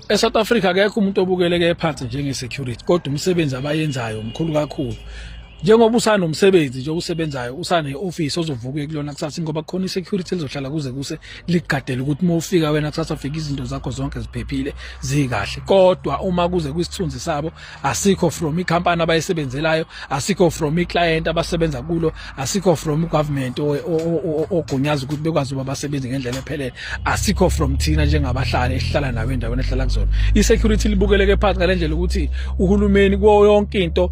eSouth Africa akekho umuntu obukeleke phansi njenge-security, kodwa umsebenzi abayenzayo umkhulu kakhulu. Njengoba usanomsebenzi nje usebenzayo, usane-office ozovuka kulona kusasa, ngoba khona i-security lizohlala kuse ligadele ukuthi uma ufika wena kusasa ufika izinto zakho zonke ziphephile zikahle. Kodwa uma kuze kwisithunzi sabo, asikho from ikhampani abayisebenzelayo, asikho from iclient abasebenza kulo, asikho from government ogunyaza ukuthi bekwazi ukuba basebenze ngendlela ephelele, asikho from thina njengabahlali esihlala nawe endaweni ehlala kuzona. I-security libukeleke phansi ngalendlela ukuthi uhulumeni kuwo yonke into,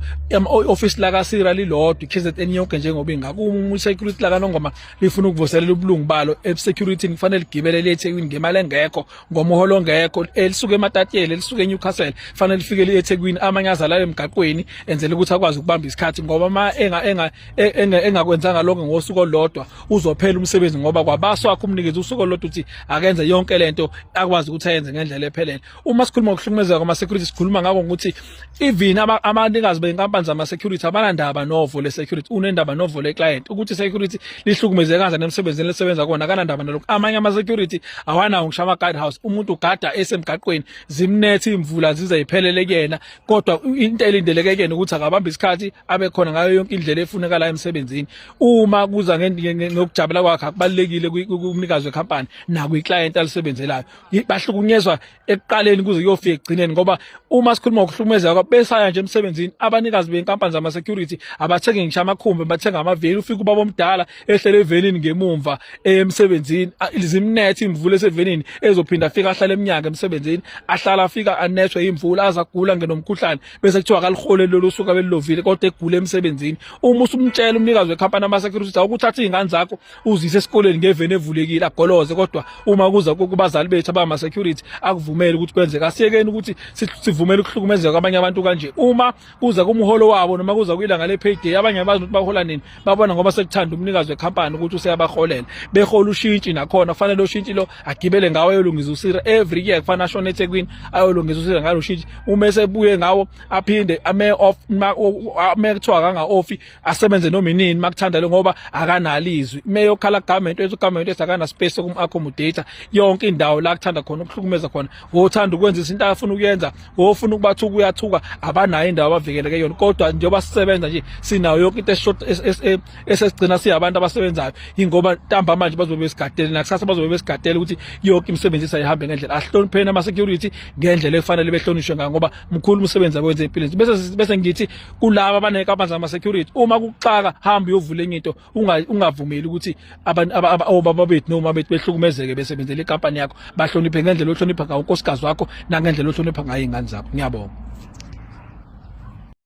office la lilodwa KZN yonke njengoba ingakuma security la kaNongoma lifuna ukuvuselela ubulungu balo, security kufanele ligibele eThekwini ngemali engekho, ngomuholo ongekho, elisuke eMatatiyeli elisuke eNewcastle fanele lifike eThekwini, amanye azala emgaqweni enzele ukuthi akwazi ukubamba isikhathi, ngoba ma engakwenzanga lokho ngosuku olodwa uzophela umsebenzi, ngoba kwabaswa wakho umnikezi usuku olodwa uthi akenze yonke lento akwazi ukuthi ayenze ngendlela ephelele. Uma sikhuluma ngokuhlukumezeka kwama security sikhuluma ngako ukuthi even abanikazi beinkampani zama security abanandaba novo le security, unendaba novo le client ukuthi security lihlukumezeka kanjani emsebenzini lesebenza kona, akanandaba nalokho. Amanye ama security awanawo ngisho ama guard house, umuntu ugada esemgaqweni zimnethe imvula zize iphelele kuyena, kodwa into elindeleke kuyena ukuthi akabamba isikhathi abe khona ngayo yonke indlela efunekala emsebenzini. Uma kuza ngokujabula kwakhe akubalekile kumnikazi wekhampani na kwi-client alisebenzelayo, bahlukunyezwa ekuqaleni kuze kuyofika ekugcineni, ngoba uma sikhuluma ngokuhlukumezeka besaya nje emsebenzini, abanikazi beinkampani zama security abathengi ngisho amakhumbi, bathenga amaveni, ufika ubaba omdala ehlele evenini ngemumva emsebenzini, zimnethe imvula esevenini ezophinda afika ahlale eminyaka emsebenzini, ahlala afika anethwe imvula azagula ngenomkhuhlane bese kuthiwa akalihole lolu suku abelovile kodwa egule emsebenzini. Uma usumtshela umnikazi wekhampani ama security ukuthatha izingane zakho uzise esikoleni ngeveni evulekile agoloze, kodwa uma kuza kubazali bethu abama security akuvumeli ukuthi kwenzeka. Asiyekeni ukuthi sivumele ukuhlukumezeka kwabanye abantu kanje. Uma kuza kumholo wabo noma kuza kuyilanga le payday, abanye abazi ukuthi bahola nini, babona ngoba sekuthanda umnikazi wekhampani ukuthi useyabaholela, behola ushintshi nakhona kufanele ushintshi lo agibele ngawo ayolungisa usira every year, kufanele ashone eThekwini ayolungisa usira ngalo ushintshi. Uma esebuye ngawo aphinde ame off kuthiwa akanga off asebenze noma inini makuthanda lo, ngoba akanalo izwi. Meyokhala government wethu, government esakana space kum-accommodate yonke indawo la kuthanda khona ukuhlukumeza khona, wothanda ukwenza izinto afuna ukuyenza, wofuna ukubathuka uyathuka, abanayo indawo abavikeleke yona. Kodwa njengoba sisebenza nje sinayo yonke into esesigcina siyabantu abasebenzayo, ingoba ntamba manje bazobe besigadele nakusasa bazobe besigadele ukuthi yonke imisebenzi isayihambe ngendlela. Ahlonipheni ama security ngendlela efanele behlonishwe ngayo, ngoba mkhulu umsebenzi abenze empilweni. Bese ngithi kulabo abanenkampani zama security, uma kuxaka hamba uyovula enye into, ungavumeli ukuthi obaba bethu noma bethu behlukumezeke besebenzele inkampani yakho. Bahloniphe ngendlela ohlonipha ngayo unkosikazi wakho nangendlela ohlonipha ngayo izingane zakho. Ngiyabonga.